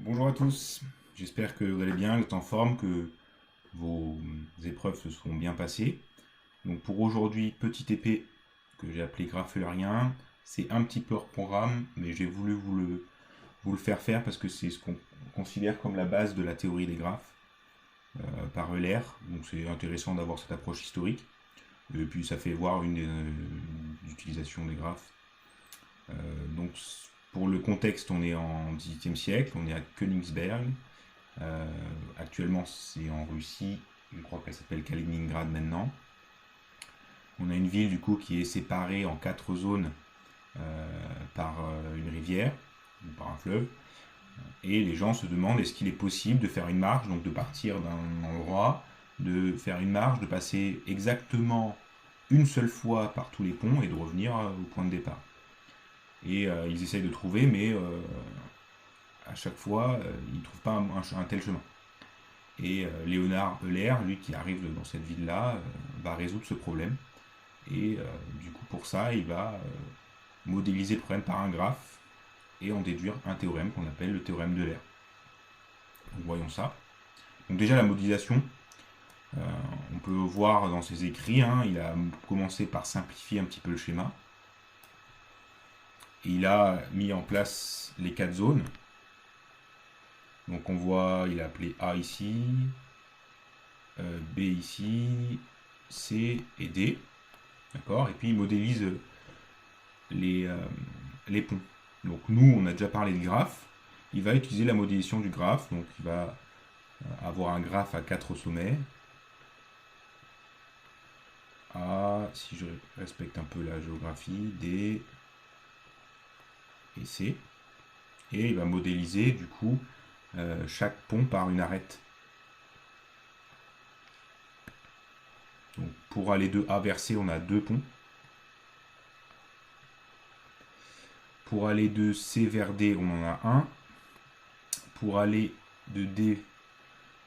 Bonjour à tous, j'espère que vous allez bien, vous êtes en forme, que vos épreuves se seront bien passées. Donc pour aujourd'hui, petite épée que j'ai appelé grapheurien, c'est un petit peu hors programme, mais j'ai voulu vous le faire faire parce que c'est ce qu'on considère comme la base de la théorie des graphes par Euler. Donc c'est intéressant d'avoir cette approche historique. Et puis ça fait voir une utilisation des graphes. Donc pour le contexte, on est en XVIIIe siècle, on est à Königsberg. Actuellement, c'est en Russie. Je crois qu'elle s'appelle Kaliningrad maintenant. On a une ville du coup qui est séparée en quatre zones par une rivière ou par un fleuve. Et les gens se demandent est-ce qu'il est possible de faire une marche, donc de partir d'un endroit, de faire une marche, de passer exactement une seule fois par tous les ponts et de revenir au point de départ. Et ils essayent de trouver, mais à chaque fois, ils ne trouvent pas un tel chemin. Et Léonard Euler, lui qui arrive dans cette ville-là, va résoudre ce problème. Et du coup, pour ça, il va modéliser le problème par un graphe et en déduire un théorème qu'on appelle le théorème d'Euler. Donc voyons ça. Donc déjà la modélisation, euh, on peut voir dans ses écrits, hein, il a commencé par simplifier un petit peu le schéma. Et il a mis en place les quatre zones. Donc on voit, il a appelé A ici, B ici, C et D. D'accord. Et puis il modélise les, euh, les ponts. Donc nous, on a déjà parlé de graphe. Il va utiliser la modélisation du graphe. Donc il va avoir un graphe à quatre sommets. A, si je respecte un peu la géographie, D et C. Et il va modéliser du coup chaque pont par une arête. Donc pour aller de A vers C, on a deux ponts. Pour aller de C vers D, on en a un. Pour aller de D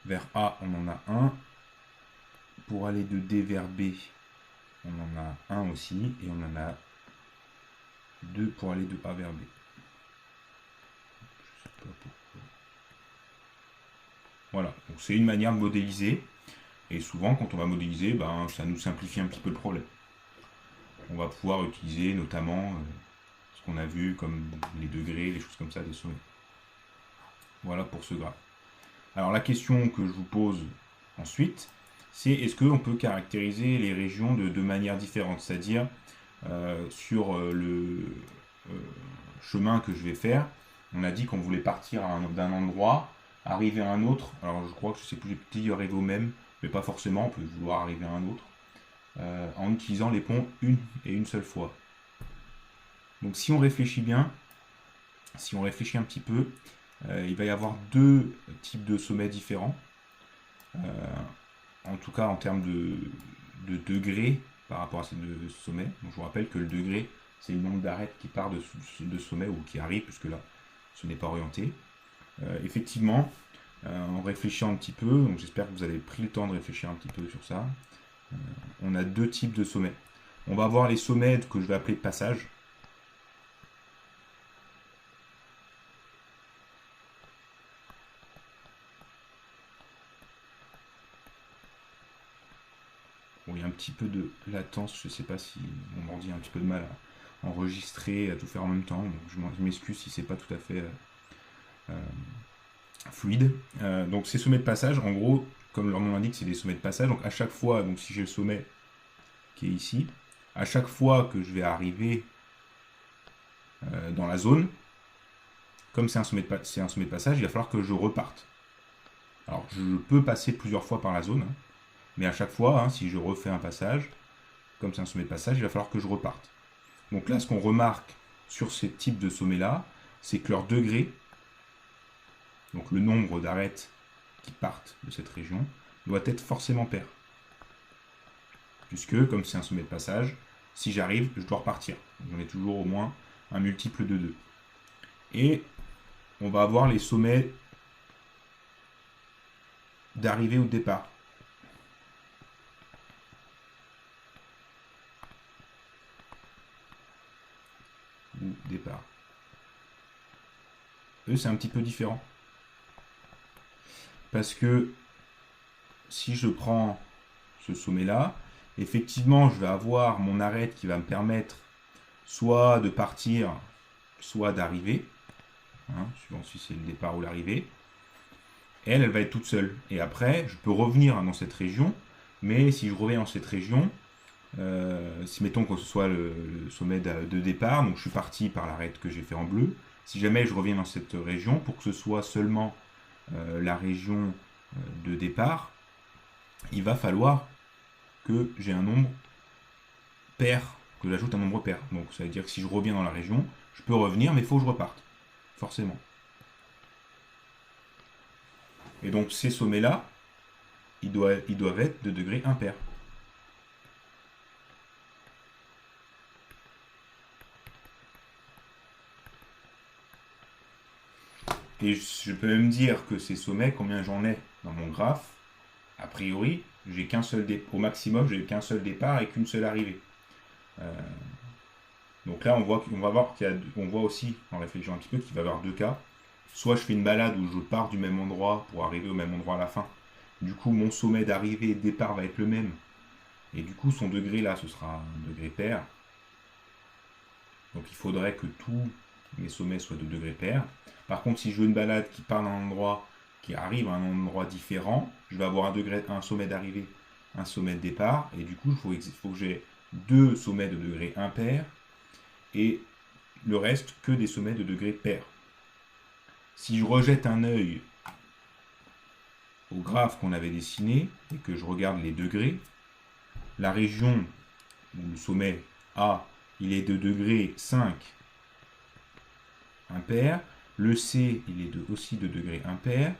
vers A, on en a un. Pour aller de D vers B, on en a un aussi. Et on en a deux pour aller de A vers B. Je sais pas pourquoi. Voilà, donc c'est une manière de modéliser. Et souvent, quand on va modéliser, ben, ça nous simplifie un petit peu le problème. On va pouvoir utiliser notamment ce qu'on a vu comme les degrés, les choses comme ça, des sommets. Voilà pour ce graphe. Alors la question que je vous pose ensuite, c'est est-ce qu'on peut caractériser les régions de manière différente, c'est-à-dire sur le euh, chemin que je vais faire, on a dit qu'on voulait partir d'un endroit, arriver à un autre. Alors je crois que c'est plus petit, arriver au même, mais pas forcément, on peut vouloir arriver à un autre, en utilisant les ponts une et une seule fois. Donc si on réfléchit bien, si on réfléchit un petit peu, il va y avoir deux types de sommets différents. En tout cas en termes de degrés par rapport à ces deux sommets. Donc, je vous rappelle que le degré, c'est le nombre d'arêtes qui part de sommet ou qui arrive, puisque là, ce n'est pas orienté. Effectivement, en réfléchissant un petit peu, donc j'espère que vous avez pris le temps de réfléchir un petit peu sur ça, on a deux types de sommets. On va avoir les sommets que je vais appeler passage. Bon, il y a un petit peu de latence, je ne sais pas si mon ordi a un petit peu de mal à enregistrer, à tout faire en même temps, donc je m'excuse si c'est pas tout à fait fluide. Donc ces sommets de passage, en gros, comme leur nom l'indique, c'est des sommets de passage. Donc à chaque fois, donc si j'ai le sommet qui est ici, à chaque fois que je vais arriver dans la zone, comme c'est un sommet de passage, il va falloir que je reparte. Alors je peux passer plusieurs fois par la zone, hein, mais à chaque fois, hein, si je refais un passage, comme c'est un sommet de passage, il va falloir que je reparte. Donc là, ce qu'on remarque sur ces types de sommets-là, c'est que leur degré, donc le nombre d'arêtes qui partent de cette région, doit être forcément pair. Puisque, comme c'est un sommet de passage, si j'arrive, je dois repartir. J'en ai toujours au moins un multiple de 2. Et on va avoir les sommets d'arrivée ou de départ. Ou départ. Eux, c'est un petit peu différent. parce que si je prends ce sommet-là, effectivement, je vais avoir mon arête qui va me permettre soit de partir, soit d'arriver, hein, suivant si c'est le départ ou l'arrivée. Elle va être toute seule. Et après, je peux revenir dans cette région, mais si je reviens dans cette région, si mettons que ce soit le sommet de départ, donc je suis parti par l'arête que j'ai fait en bleu, si jamais je reviens dans cette région, pour que ce soit seulement la région de départ, il va falloir que j'ai un nombre pair, que j'ajoute un nombre pair. Donc ça veut dire que si je reviens dans la région, je peux revenir, mais il faut que je reparte, forcément. Et donc ces sommets-là, ils doivent être de degré impair. Et je peux même dire que ces sommets, combien j'en ai dans mon graphe, a priori, j'ai qu'un seul au maximum, j'ai qu'un seul départ et qu'une seule arrivée. Donc là, on voit aussi, en réfléchissant un petit peu, qu'il va y avoir deux cas. Soit je fais une balade où je pars du même endroit pour arriver au même endroit à la fin. Du coup, mon sommet d'arrivée et de départ va être le même. Et du coup, son degré là, ce sera un degré pair. Donc il faudrait que tous mes sommets soient de degré pair. Par contre, si je veux une balade qui part d'un endroit, qui arrive à un endroit différent, je vais avoir un sommet d'arrivée, un sommet de départ. Et du coup, il faut que j'ai deux sommets de degré impair et le reste que des sommets de degré pair. Si je rejette un œil au graphe qu'on avait dessiné et que je regarde les degrés, la région où le sommet A, il est de degré 5 impair, le C, il est aussi de degré impair,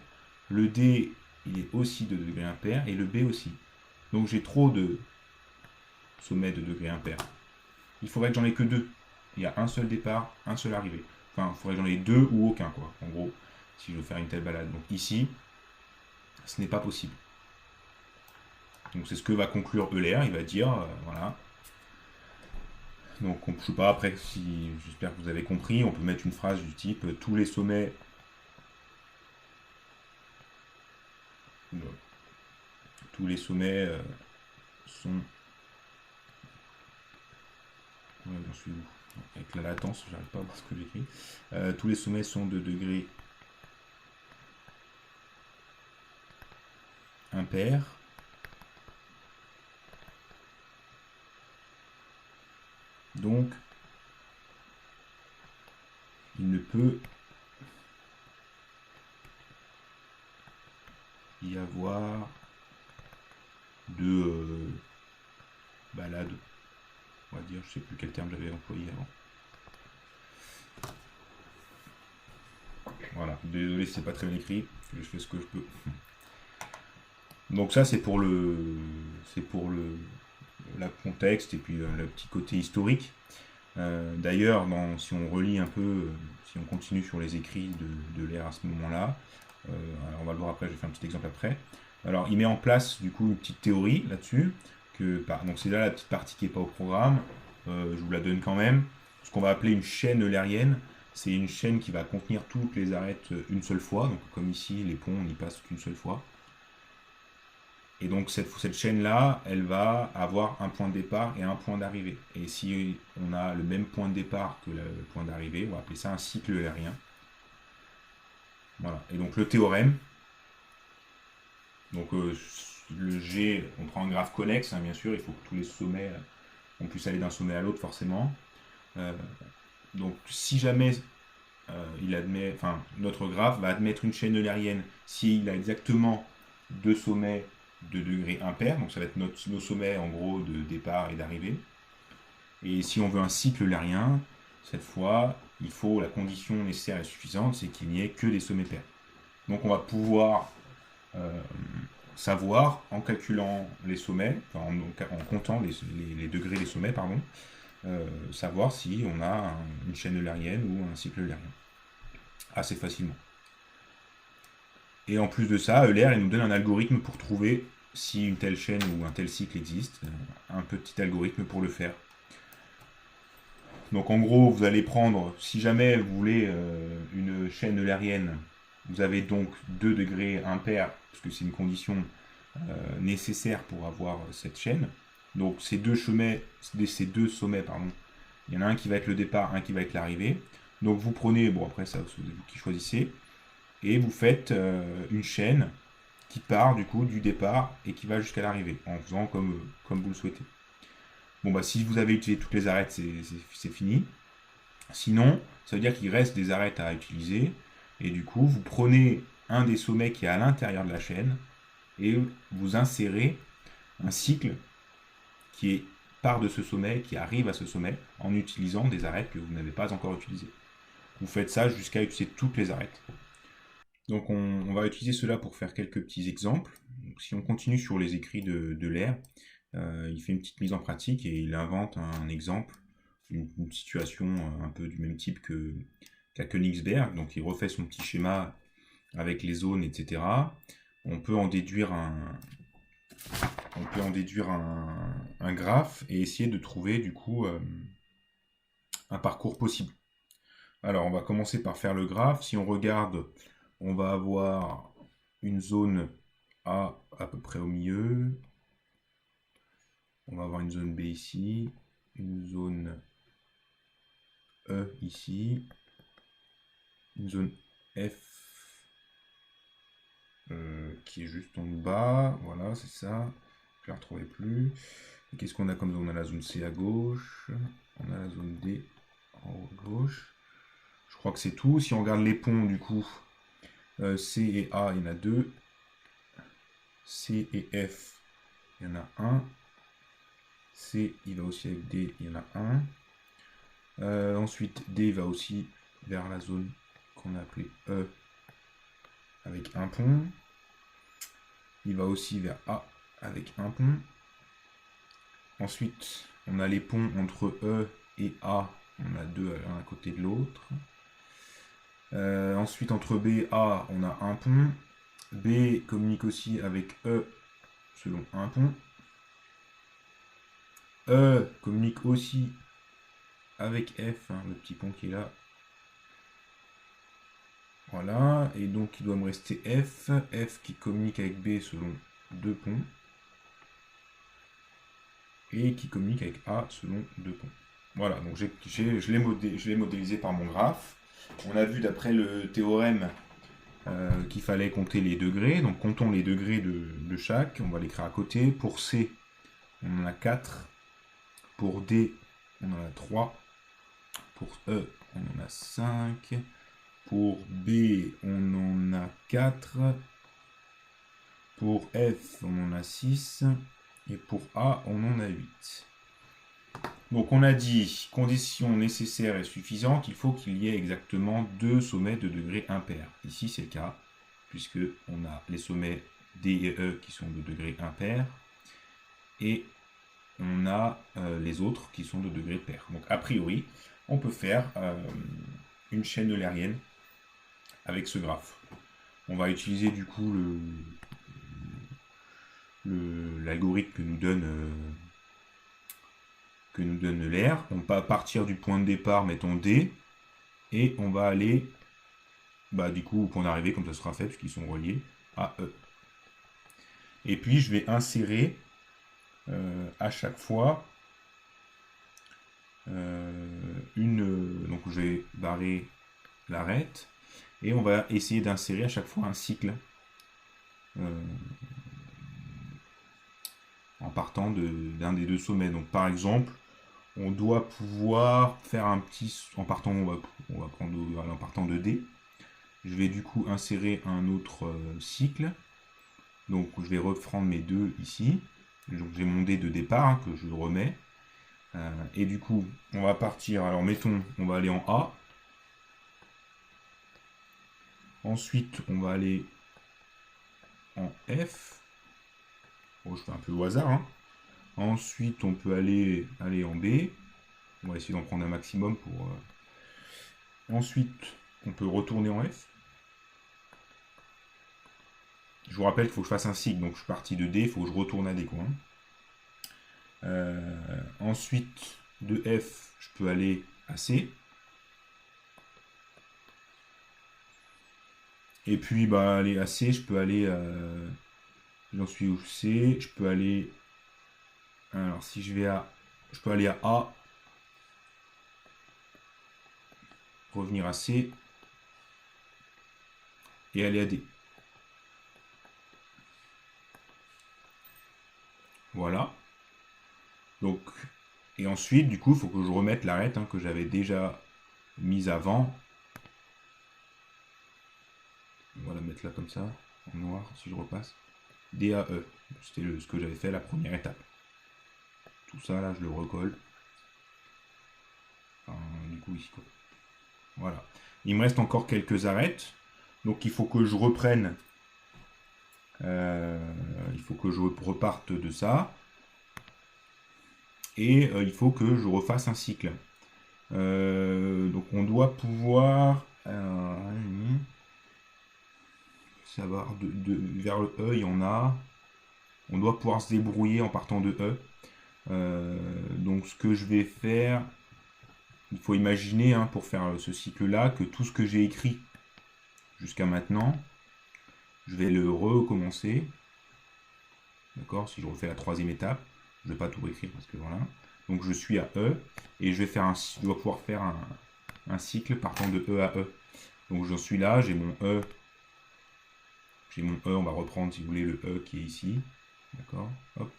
le D, il est aussi de degré impair, et le B aussi. Donc j'ai trop de sommets de degré impair. Il faudrait que j'en ai que deux. Il y a un seul départ, un seul arrivée. Enfin, il faudrait que j'en ai deux ou aucun, quoi. En gros, si je veux faire une telle balade. Donc ici, ce n'est pas possible. Donc c'est ce que va conclure Euler. Il va dire, voilà. Donc je ne sais pas, après, j'espère que vous avez compris, on peut mettre une phrase du type tous les sommets sont... Ouais, j'en suis où? Avec la latence, j'arrive pas à voir ce que j'écris. Tous les sommets sont de degré impair. Donc, il ne peut y avoir de balade, on va dire, je sais plus quel terme j'avais employé avant. Voilà, désolé si c'est pas très bien écrit, je fais ce que je peux. Donc ça c'est pour le contexte et puis le petit côté historique. D'ailleurs, si on relit un peu, si on continue sur les écrits de l'ère à ce moment-là, on va le voir après, je vais faire un petit exemple après. Alors, il met en place du coup une petite théorie là-dessus. Donc c'est là la petite partie qui n'est pas au programme. Je vous la donne quand même. Ce qu'on va appeler une chaîne eulérienne, c'est une chaîne qui va contenir toutes les arêtes une seule fois. Donc comme ici, les ponts, on n'y passe qu'une seule fois. Et donc cette chaîne-là, elle va avoir un point de départ et un point d'arrivée. Et si on a le même point de départ que le point d'arrivée, on va appeler ça un cycle eulérien. Voilà. Et donc le théorème, donc le G, on prend un graphe connexe, hein, bien sûr, il faut que tous les sommets, on puisse aller d'un sommet à l'autre forcément. Donc si jamais notre graphe va admettre une chaîne eulérienne s'il a exactement deux sommets de degré impair, donc ça va être nos sommets en gros de départ et d'arrivée. Et si on veut un cycle eulérien, cette fois, il faut la condition nécessaire et suffisante, c'est qu'il n'y ait que des sommets pairs. Donc on va pouvoir savoir, en calculant les sommets, en comptant les degrés des sommets, pardon, savoir si on a une chaîne eulérienne ou un cycle eulérien. Assez facilement. Et en plus de ça, Euler il nous donne un algorithme pour trouver si une telle chaîne ou un tel cycle existe, un petit algorithme pour le faire. Donc en gros, vous allez prendre, si jamais vous voulez une chaîne eulérienne, Vous avez donc 2 degrés impairs, parce que c'est une condition nécessaire pour avoir cette chaîne. Donc ces deux sommets, pardon, il y en a un qui va être le départ, un qui va être l'arrivée. Donc vous prenez, bon après ça c'est vous qui choisissez, et vous faites une chaîne qui part du coup du départ et qui va jusqu'à l'arrivée, en faisant comme vous le souhaitez. Bon bah si vous avez utilisé toutes les arêtes, c'est fini. Sinon, ça veut dire qu'il reste des arêtes à utiliser, et du coup vous prenez un des sommets qui est à l'intérieur de la chaîne, et vous insérez un cycle qui part de ce sommet, qui arrive à ce sommet, en utilisant des arêtes que vous n'avez pas encore utilisées. Vous faites ça jusqu'à utiliser toutes les arêtes. Donc on va utiliser cela pour faire quelques petits exemples. Donc, si on continue sur les écrits de l'air, il fait une petite mise en pratique et il invente un exemple, une situation un peu du même type qu'à Königsberg. Donc il refait son petit schéma avec les zones, etc. On peut en déduire un graphe et essayer de trouver du coup un parcours possible. Alors on va commencer par faire le graphe. Si on regarde, on va avoir une zone A à peu près au milieu. On va avoir une zone B ici, une zone E ici, une zone F qui est juste en bas. Voilà, c'est ça. Je ne la retrouvais plus. Qu'est-ce qu'on a comme zone? On a la zone C à gauche, on a la zone D en haut à gauche. Je crois que c'est tout. Si on regarde les ponts, du coup, C et A, il y en a 2. C et F, il y en a un. C, il va aussi avec D, il y en a un. Ensuite, D va aussi vers la zone qu'on a appelée E avec un pont. Il va aussi vers A avec un pont. Ensuite, on a les ponts entre E et A. On a deux l'un à côté de l'autre. Ensuite, entre B et A, on a un pont. B communique aussi avec E selon un pont. E communique aussi avec F, hein, le petit pont qui est là. Voilà, et donc il doit me rester F. F qui communique avec B selon deux ponts. Et qui communique avec A selon deux ponts. Voilà, donc je l'ai modélisé par mon graphe. On a vu d'après le théorème qu'il fallait compter les degrés. Donc comptons les degrés de chaque. On va l'écrire à côté. Pour C, on en a 4. Pour D, on en a 3. Pour E, on en a 5. Pour B, on en a 4. Pour F, on en a 6. Et pour A, on en a 8. Donc on a dit, condition nécessaire et suffisante, il faut qu'il y ait exactement deux sommets de degrés impairs. Ici c'est le cas, puisque on a les sommets D et E qui sont de degrés impairs, et on a les autres qui sont de degrés pairs. Donc a priori, on peut faire une chaîne eulérienne avec ce graphe. On va utiliser du coup l'algorithme que nous donne l'air. On va partir du point de départ, mettons D, et on va aller du coup au point d'arrivée, comme ça sera fait, puisqu'ils sont reliés à E. Et puis je vais insérer à chaque fois donc je vais barrer l'arête, et on va essayer d'insérer à chaque fois un cycle en partant d'un des deux sommets. Donc par exemple, on doit pouvoir faire un petit... En partant, on va prendre en partant de D. Je vais du coup insérer un autre cycle. Donc je vais reprendre mes deux ici. Donc j'ai mon D de départ hein, que je remets. Et du coup, on va partir. Alors mettons, on va aller en A. Ensuite, on va aller en F. Bon, je fais un peu au hasard. Hein. Ensuite, on peut aller en B. On va essayer d'en prendre un maximum pour... Ensuite, on peut retourner en F. Je vous rappelle qu'il faut que je fasse un cycle, donc je suis parti de D, il faut que je retourne à des coins. Ensuite, de F, je peux aller à C. Et puis, bah, aller à C, je peux aller... j'en suis où C, je peux aller... Alors, si je vais à... Je peux aller à A, revenir à C, et aller à D. Voilà. Donc, et ensuite, du coup, il faut que je remette l'arête que j'avais déjà mise avant. On va la mettre là comme ça, en noir, si je repasse. DAE. C'était ce que j'avais fait la première étape. Tout ça, là, je le recolle. Enfin, du coup, ici, quoi. Voilà. Il me reste encore quelques arêtes. Donc, il faut que je reprenne. Il faut que je reparte de ça. Et il faut que je refasse un cycle. Donc, on doit pouvoir savoir vers le E, il y en a. On doit pouvoir se débrouiller en partant de E. Donc, ce que je vais faire, il faut imaginer, pour faire ce cycle-là, que tout ce que j'ai écrit jusqu'à maintenant, je vais le recommencer. D'accord? Si je refais la troisième étape, je ne vais pas tout réécrire parce que voilà. Donc, je suis à E et je dois pouvoir faire un cycle partant de E à E. Donc, j'en suis là, j'ai mon E. J'ai mon E, on va reprendre, si vous voulez, le E qui est ici. D'accord? Hop.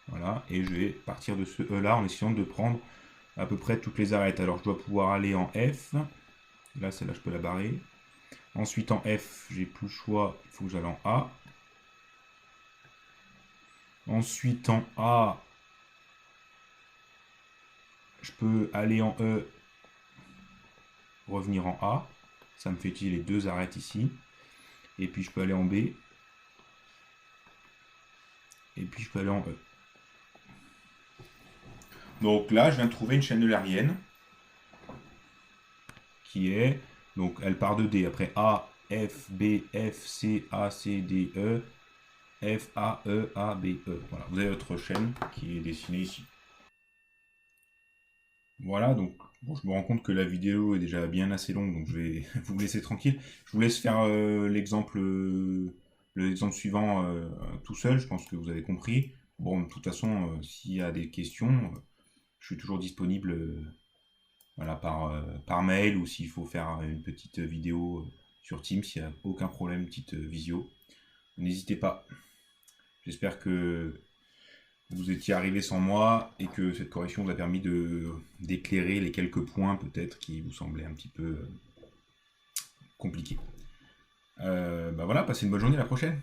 Voilà, et je vais partir de ce E-là en essayant de prendre à peu près toutes les arêtes. Alors, je dois pouvoir aller en F. Là, celle-là, je peux la barrer. Ensuite, en F, j'ai plus le choix. Il faut que j'aille en A. Ensuite, en A, je peux aller en E, revenir en A. Ça me fait utiliser les deux arêtes ici. Et puis, je peux aller en B. Et puis, je peux aller en E. Donc là, je viens de trouver une chaîne eulérienne qui est... Donc, elle part de D. Après A, F, B, F, C, A, C, D, E. F, A, E, A, B, E. Voilà, vous avez votre chaîne qui est dessinée ici. Voilà, donc bon, je me rends compte que la vidéo est déjà bien assez longue, donc je vais vous laisser tranquille. Je vous laisse faire l'exemple suivant tout seul, je pense que vous avez compris. Bon, de toute façon, s'il y a des questions, je suis toujours disponible voilà, par mail ou s'il faut faire une petite vidéo sur Teams, il n'y a aucun problème, petite visio. N'hésitez pas. J'espère que vous étiez arrivé sans moi et que cette correction vous a permis d'éclairer les quelques points peut-être qui vous semblaient un petit peu compliqués. Bah voilà, passez une bonne journée, à la prochaine.